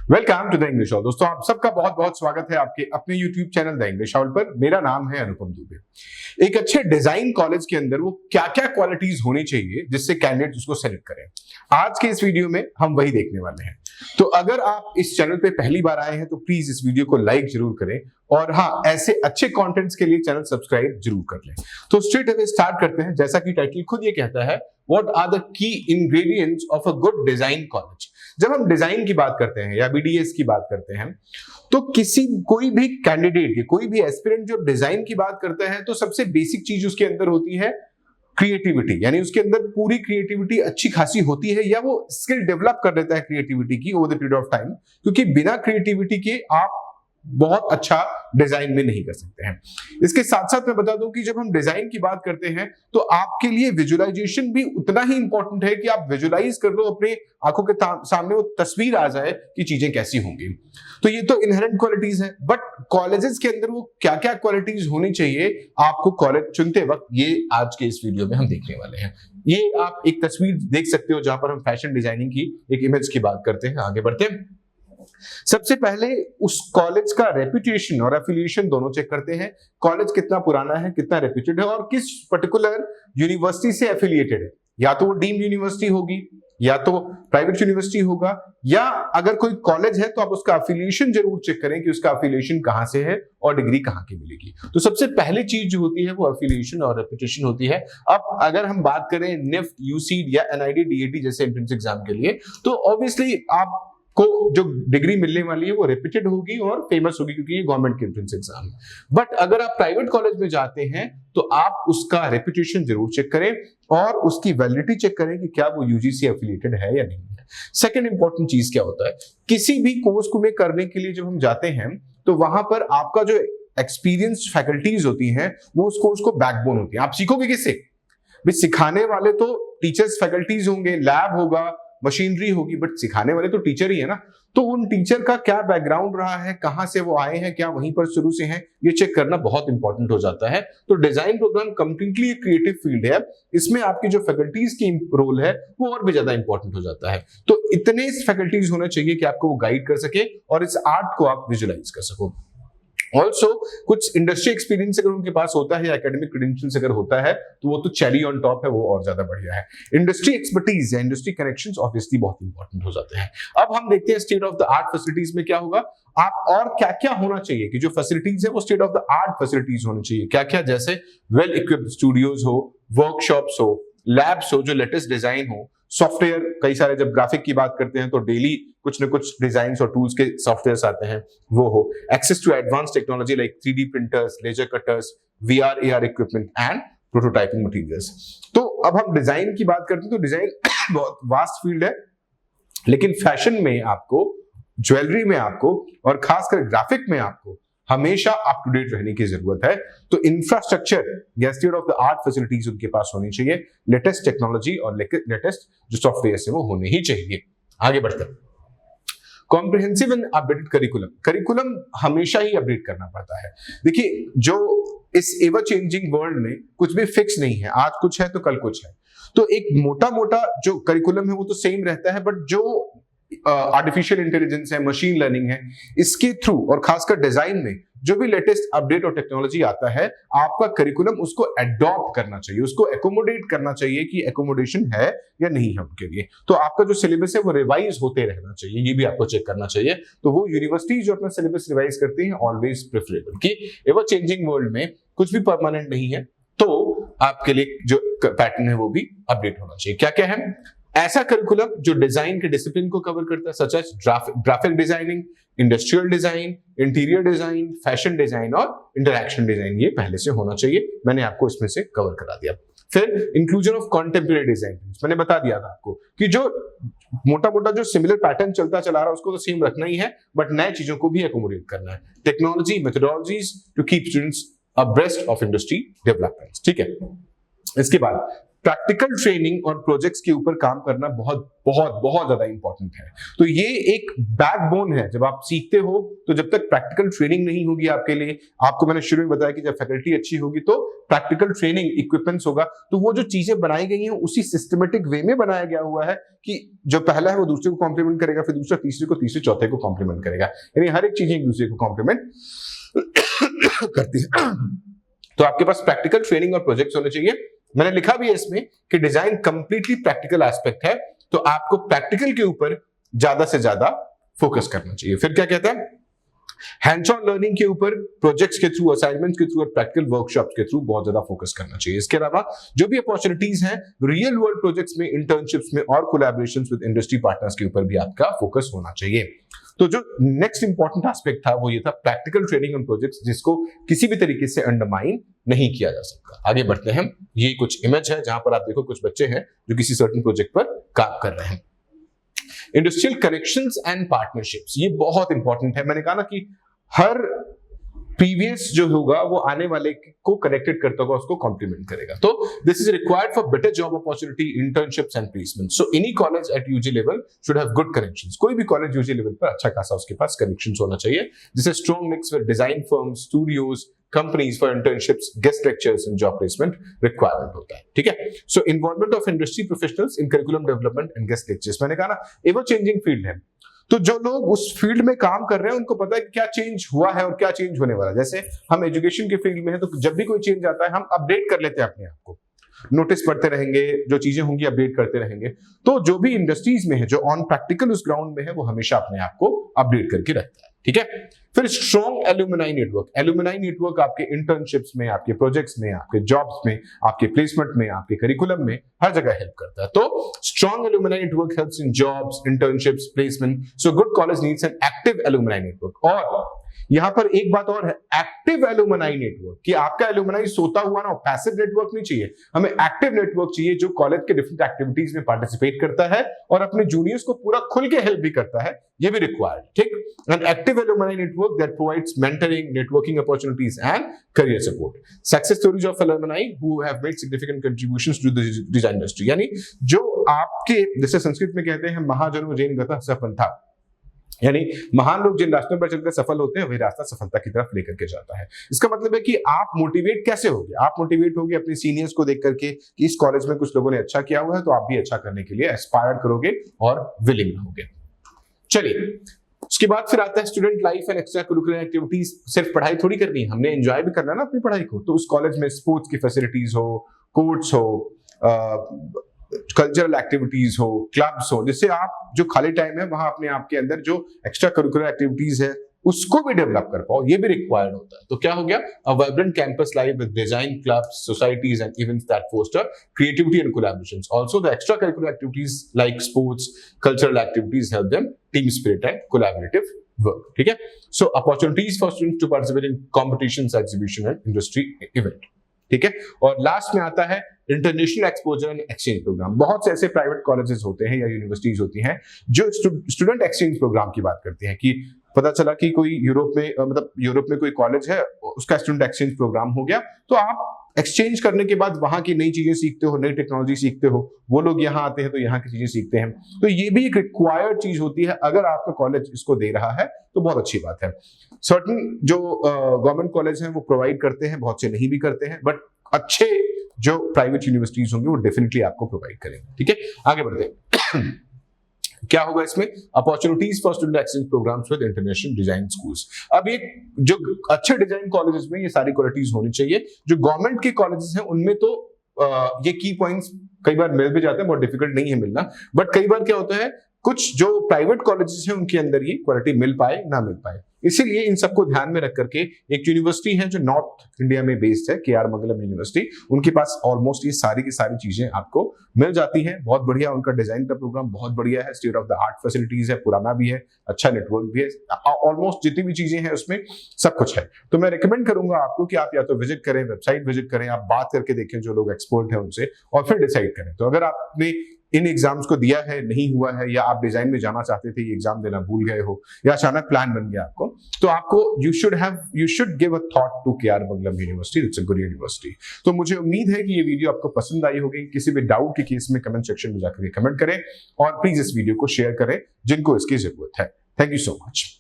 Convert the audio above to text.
Welcome to the English hall. दोस्तों, आप सबका बहुत बहुत स्वागत है आपके अपने YouTube channel the English hall पर। मेरा नाम है अनुपम दुबे। एक अच्छे डिजाइन कॉलेज के अंदर वो क्या क्या क्वालिटीज होनी चाहिए जिससे कैंडिडेट उसको सेलेक्ट करें, आज के इस वीडियो में हम वही देखने वाले हैं। तो अगर आप इस चैनल पे पहली बार आए हैं तो प्लीज इस वीडियो को लाइक जरूर करें और हाँ, ऐसे अच्छे कंटेंट्स के लिए चैनल सब्सक्राइब जरूर कर लें। तो स्ट्रेट अवे स्टार्ट करते हैं। जैसा कि टाइटल खुद ये कहता है, what are the key ingredients of a good design college. जब हम डिजाइन की बात करते हैं या बीडीएस की बात करते हैं तो कोई भी कैंडिडेट या कोई भी एस्पिरेंट जो डिजाइन की बात करता है तो सबसे बेसिक चीज उसके अंदर होती है क्रिएटिविटी, यानी उसके अंदर पूरी क्रिएटिविटी अच्छी खासी होती है या वो स्किल डेवलप कर लेता है क्रिएटिविटी की over the period of time, क्योंकि बिना क्रिएटिविटी के आप बहुत अच्छा डिजाइन में नहीं कर सकते हैं। इसके साथ साथ मैं बता दूं कि जब हम डिजाइन की बात करते हैं तो आपके लिए विजुअलाइजेशन भी उतना ही इंपॉर्टेंट है कि आप विजुअलाइज कर लो, अपने आंखों के सामने वो तस्वीर आ जाए कि चीजें कैसी होंगी। तो ये तो इनहेरेंट क्वालिटीज है, बट कॉलेजेस के अंदर वो क्या क्या क्वालिटीज होनी चाहिए आपको कॉलेज चुनते वक्त, ये आज के इस वीडियो में हम देखने वाले हैं। ये आप एक तस्वीर देख सकते हो जहां पर हम फैशन डिजाइनिंग की एक इमेज की बात करते हैं। आगे बढ़ते हैं। सबसे पहले उस कॉलेज का रेपुटेशन और एफिलिएशन दोनों चेक करते हैं। कॉलेज कितना पुराना है, कितना रेप्यूटेड है और किस पर्टिकुलर यूनिवर्सिटी से एफिलिएटेड है। या तो वो डीम्ड यूनिवर्सिटी होगी या तो प्राइवेट यूनिवर्सिटी होगा, या अगर कोई कॉलेज है तो आप उसका एफिलिएशन जरूर चेक करें कि उसका एफिलिएशन कहां से है और डिग्री कहां की मिलेगी। तो सबसे पहली चीज जो होती है वो एफिलिएशन और रेपुटेशन होती है। अब अगर हम बात करें निफ्ट, यूसीड या एनआईडी, डीएटी जैसे एंट्रेंस एग्जाम के लिए, तो ऑब्वियसली आप को जो डिग्री मिलने वाली है वो रेप्यूटेड होगी और फेमस होगी, क्योंकि ये गवर्नमेंट के एंट्रेंस एग्जाम है। बट अगर आप प्राइवेट कॉलेज में जाते हैं तो आप उसका रेप्यूटेशन जरूर चेक करें और उसकी वैलिडिटी चेक करें कि क्या वो यूजीसी एफिलिएटेड है या नहीं है। सेकंड इंपॉर्टेंट चीज क्या होता है, किसी भी कोर्स को में करने के लिए जब हम जाते हैं तो वहां पर आपका जो एक्सपीरियंस फैकल्टीज होती हैं वो उस कोर्स को बैकबोन होती है। आप सीखोगे किससे? भी सिखाने वाले तो टीचर्स फैकल्टीज होंगे, लैब होगा, मशीनरी होगी, बट सिखाने वाले तो टीचर ही है ना। तो उन टीचर का क्या बैकग्राउंड रहा है, कहां से वो आए हैं, क्या वहीं पर शुरू से हैं, ये चेक करना बहुत इंपॉर्टेंट हो जाता है। तो डिजाइन प्रोग्राम कंप्लीटली एक क्रिएटिव फील्ड है, इसमें आपकी जो फैकल्टीज की रोल है वो और भी ज्यादा इंपॉर्टेंट हो जाता है। तो इतने फैकल्टीज होने चाहिए कि आपको वो गाइड कर सके और इस आर्ट को आप विजुअलाइज कर सको। ऑल्सो कुछ इंडस्ट्री एक्सपीरियंस अगर उनके पास होता है, एकेडमिक क्रेडेंशियल्स अगर होता है तो वो तो चेरी ऑन टॉप है, वो और ज्यादा बढ़िया है। इंडस्ट्री एक्सपर्टीज या इंडस्ट्री कनेक्शंस ऑब्वियसली बहुत इंपॉर्टेंट हो जाते हैं। अब हम देखते हैं state of the art facilities में क्या होगा। आप और क्या क्या होना चाहिए कि जो फैसिलिटीज है वो state of the art facilities होनी चाहिए। क्या क्या? जैसे वेल इक्विप्ड स्टूडियोज हो, वर्कशॉप्स हो, लैब्स हो जो लेटेस्ट डिजाइन हो, सॉफ्टवेयर कई सारे, जब ग्राफिक की बात करते हैं तो डेली कुछ न कुछ डिजाइन और टूल्स के सॉफ्टवेयर्स आते हैं, वो हो। Access to advance technology like 3D printers, laser cutters, VR AR equipment and prototyping materials. तो अब हम डिजाइन की बात करते हैं तो डिजाइन बहुत वास्ट फील्ड है, लेकिन फैशन में आपको, ज्वेलरी में आपको और खासकर ग्राफिक में आपको हमेशा अप टू डेट रहने की जरूरत है। तो इंफ्रास्ट्रक्चर या state of the art facilities उनके पास होनी चाहिए, लेटेस्ट टेक्नोलॉजी और लेटेस्ट जो सॉफ्टवेयर है वो होने ही चाहिए। आगे बढ़ते हैं। कॉम्प्रिहेंसिव एंड अपडेटेड करिकुलम हमेशा ही अपडेट करना पड़ता है। देखिए, जो इस एवर चेंजिंग वर्ल्ड में कुछ भी फिक्स नहीं है, आज कुछ है तो कल कुछ है। तो एक मोटा मोटा जो करिकुलम है वो तो सेम रहता है, बट जो आर्टिफिशियल इंटेलिजेंस है, मशीन लर्निंग है, इसके थ्रू और खासकर डिजाइन में जो भी लेटेस्ट अपडेट और टेक्नोलॉजी आता है, आपका करिकुलम उसको एडॉप्ट करना चाहिए, उसको एकोमोडेट करना चाहिए कि एकोमोडेशन है या नहीं है उनके लिए। तो आपका जो सिलेबस है वो रिवाइज होते रहना चाहिए, ये भी आपको चेक करना चाहिए। तो वो यूनिवर्सिटी जो अपना सिलेबस रिवाइज करती है ऑलवेज प्रेफरेबल, कि एवर चेंजिंग वर्ल्ड में कुछ भी परमानेंट नहीं है, तो आपके लिए जो पैटर्न है वो भी अपडेट होना चाहिए। क्या क्या है? ऐसा करिकुलम जो डिजाइन के डिसिप्लिन को कवर करता है, such as graphic designing, industrial design, interior design, fashion design और इंटरैक्शन डिजाइन, ये पहले से होना चाहिए। मैंने आपको इसमें से कवर करा दिया। फिर इंक्लूजन ऑफ कॉन्टेम्परेरी डिजाइन, मैंने बता दिया था आपको कि जो मोटा मोटा जो सिमिलर पैटर्न चलता चला रहा है उसको तो सेम रखना ही है, बट नए चीजों को भी एकोमोडेट करना है। Technology, methodologies to keep students abreast of industry developments. ठीक है। इसके बाद प्रैक्टिकल ट्रेनिंग और प्रोजेक्ट्स के ऊपर काम करना बहुत बहुत बहुत ज्यादा इंपॉर्टेंट है। तो ये एक बैकबोन है। जब आप सीखते हो तो जब तक प्रैक्टिकल ट्रेनिंग नहीं होगी आपके लिए, आपको मैंने शुरू में बताया कि जब फैकल्टी अच्छी होगी तो प्रैक्टिकल ट्रेनिंग इक्विपमेंट्स होगा, तो वो जो चीजें बनाई गई हैं उसी सिस्टमेटिक वे में बनाया गया हुआ है कि जो पहला है वो दूसरे को कॉम्प्लीमेंट करेगा, फिर दूसरा तीसरे को, तीसरे चौथे को कॉम्प्लीमेंट करेगा, यानी हर एक चीजें एक दूसरे को कॉम्प्लीमेंट करती है। तो आपके पास प्रैक्टिकल ट्रेनिंग और प्रोजेक्ट्स होने चाहिए। मैंने लिखा भी है इसमें कि डिजाइन कंप्लीटली प्रैक्टिकल एस्पेक्ट है, तो आपको प्रैक्टिकल के ऊपर ज्यादा से ज्यादा फोकस करना चाहिए। फिर क्या कहता है, हैंड्स ऑन लर्निंग के ऊपर, प्रोजेक्ट्स के थ्रू, असाइनमेंट्स के थ्रू और प्रैक्टिकल वर्कशॉप्स के थ्रू बहुत ज्यादा फोकस करना चाहिए। इसके अलावा जो भी अपॉर्चुनिटीज हैं रियल वर्ल्ड प्रोजेक्ट्स में, इंटर्नशिप्स में और कोलैबोरेशंस विद इंडस्ट्री पार्टनर्स के ऊपर भी आपका फोकस होना चाहिए। तो जो नेक्स्ट इंपॉर्टेंट एस्पेक्ट था वो ये था प्रैक्टिकल ट्रेनिंग ऑन प्रोजेक्ट्स, जिसको किसी भी तरीके से अंडरमाइन नहीं किया जा सकता। आगे बढ़ते हैं। ये कुछ इमेज है जहां पर आप देखो कुछ बच्चे हैं जो किसी सर्टेन प्रोजेक्ट पर काम कर रहे हैं। इंडस्ट्रियल कनेक्शंस एंड पार्टनरशिप्स, ये बहुत इंपॉर्टेंट है। मैंने कहा ना कि हर प्रीवियस जो होगा वो आने वाले को कनेक्टेड करता होगा, उसको कॉम्प्लीमेंट करेगा। तो this is required for better job opportunity, internships and placement. So any college at UG level should have good connections. कोई भी कॉलेज यूजी लेवल पर अच्छा खासा उसके पास कनेक्शंस होना चाहिए, जिससे strong mix with design firms, studios, companies for internships, guest lectures and job placement requirement होता है। ठीक है। So involvement of industry professionals in curriculum development and guest lectures. मैंने कहा ना एवर चेंजिंग फील्ड है, तो जो लोग उस फील्ड में काम कर रहे हैं उनको पता है कि क्या चेंज हुआ है और क्या चेंज होने वाला है। जैसे हम एजुकेशन के फील्ड में हैं, तो जब भी कोई चेंज आता है हम अपडेट कर लेते हैं अपने आप को, नोटिस पढ़ते रहेंगे, जो चीजें होंगी अपडेट करते रहेंगे। तो जो भी इंडस्ट्रीज में है, जो ऑन प्रैक्टिकल उस ग्राउंड में है, वो हमेशा अपने आप को अपडेट करके रखता है। ठीक है। फिर strong alumni network. Alumni network आपके इंटर्नशिप्स में, आपके प्रोजेक्ट्स में, आपके जॉब्स में, आपके प्लेसमेंट में, आपके करिकुलम में, हर जगह हेल्प करता है। तो strong alumni network helps in jobs, internships, placement. So good college needs an active alumni network. और यहां पर एक बात और है, एक्टिव एल्यूमिनाई नेटवर्क, कि आपका एल्यूमिनाई सोता हुआ ना, पैसिव नेटवर्क नहीं चाहिए, हमें एक्टिव नेटवर्क चाहिए जो कॉलेज के डिफरेंट एक्टिविटीज में पार्टिसिपेट करता है और अपने जूनियर्स को पूरा खुल के हेल्प भी करता है, ये भी रिक्वायर्ड। ठीक। An active alumni network that provides mentoring, networking opportunities and career support. Success stories of alumni who have made significant contributions to the design industry, यानी जो आपके, जैसे संस्कृत में कहते हैं महाजनो जैन गतः सपंथा, यानी महान लोग जिन रास्तों पर चलकर सफल होते हैं वही रास्ता सफलता की तरफ लेकर के जाता है। इसका मतलब है कि आप मोटिवेट कैसे होगे, आप मोटिवेट होगे अपने सीनियर्स को देख करके कि इस कॉलेज में कुछ लोगों ने अच्छा किया हुआ है, तो आप भी अच्छा करने के लिए एस्पायर करोगे और विलिंग रहोगे। चलिए, उसके बाद फिर आता है student life and extra curricular activities. सिर्फ पढ़ाई थोड़ी करनी है, हमने एंजॉय भी करना है ना अपनी पढ़ाई को। तो उस कॉलेज में स्पोर्ट्स की फैसिलिटीज हो, कोर्ट्स हो, कल्चरल एक्टिविटीज हो, क्लब्स हो, जिससे आप जो खाली टाइम है वहां अपने आप के अंदर जो एक्स्ट्रा करिकुलर एक्टिविटीज है उसको भी डेवलप कर पाओ, ये भी रिक्वायर्ड होता है। तो क्या हो गया, a vibrant campus life with design clubs, societies and events that foster creativity and collaborations. Also the extra curricular activities like sports, cultural activities help them team spirit and collaborative work. ठीक है। So opportunities for students to participate in competitions, exhibition and industry event. ठीक है। और last में आता है international exposure and exchange program. बहुत से ऐसे प्राइवेट कॉलेजेस होते हैं या यूनिवर्सिटीज होती हैं जो स्टूडेंट एक्सचेंज प्रोग्राम की बात करती हैं, कि पता चला कि कोई यूरोप में, मतलब यूरोप में कोई कॉलेज है, उसका स्टूडेंट एक्सचेंज प्रोग्राम हो गया, तो आप एक्सचेंज करने के बाद वहां की नई चीजें सीखते हो, नई टेक्नोलॉजी सीखते हो, वो लोग यहाँ आते हैं तो यहाँ की चीजें सीखते हैं। तो ये भी एक रिक्वायर्ड चीज होती है। अगर आपका कॉलेज इसको दे रहा है तो बहुत अच्छी बात है। सर्टेन जो गवर्नमेंट कॉलेज हैं वो प्रोवाइड करते हैं, बहुत से नहीं भी करते हैं, बट अच्छे जो प्राइवेट यूनिवर्सिटीज होंगे वो डेफिनेटली आपको प्रोवाइड करेंगे। ठीक है। आगे बढ़ते हैं। क्या होगा इसमें, opportunities for student exchange programmes with international design schools. अब ये जो अच्छे डिजाइन कॉलेजेस में ये सारी क्वालिटीज होनी चाहिए। जो गवर्नमेंट के कॉलेजेस हैं उनमें तो ये की पॉइंट्स कई बार मिल भी जाते हैं, बहुत डिफिकल्ट नहीं है मिलना, बट कई बार क्या होता है, कुछ जो प्राइवेट कॉलेजेस हैं उनके अंदर ये क्वालिटी मिल पाए ना मिल पाए। इसीलिए इन सबको ध्यान में रख करके एक यूनिवर्सिटी है जो नॉर्थ इंडिया में बेस्ड है, के.आर. मंगलम यूनिवर्सिटी, उनके पास ऑलमोस्ट ये सारी की सारी चीजें आपको मिल जाती हैं। बहुत बढ़िया उनका डिजाइन का प्रोग्राम बहुत बढ़िया है, state of the art facilities है, पुराना भी है, अच्छा नेटवर्क भी है, ऑलमोस्ट जितनी भी चीजें हैं उसमें सब कुछ है। तो मैं रिकमेंड करूंगा आपको कि आप या तो विजिट करें, वेबसाइट विजिट करें, आप बात करके देखें जो लोग एक्सपर्ट हैं उनसे, और फिर डिसाइड करें। तो अगर आपने इन एग्जाम्स को दिया है, नहीं हुआ है, या आप डिजाइन में जाना चाहते थे, ये एग्जाम देना भूल गए हो, या अचानक प्लान बन गया आपको, तो आपको you should give a thought to KR Mangalam university. It's a good university. तो मुझे उम्मीद है कि ये वीडियो आपको पसंद आई होगी। किसी भी डाउट के केस में कमेंट सेक्शन में जाकर कमेंट करें और प्लीज इस वीडियो को शेयर करें जिनको इसकी जरूरत है। Thank you so much.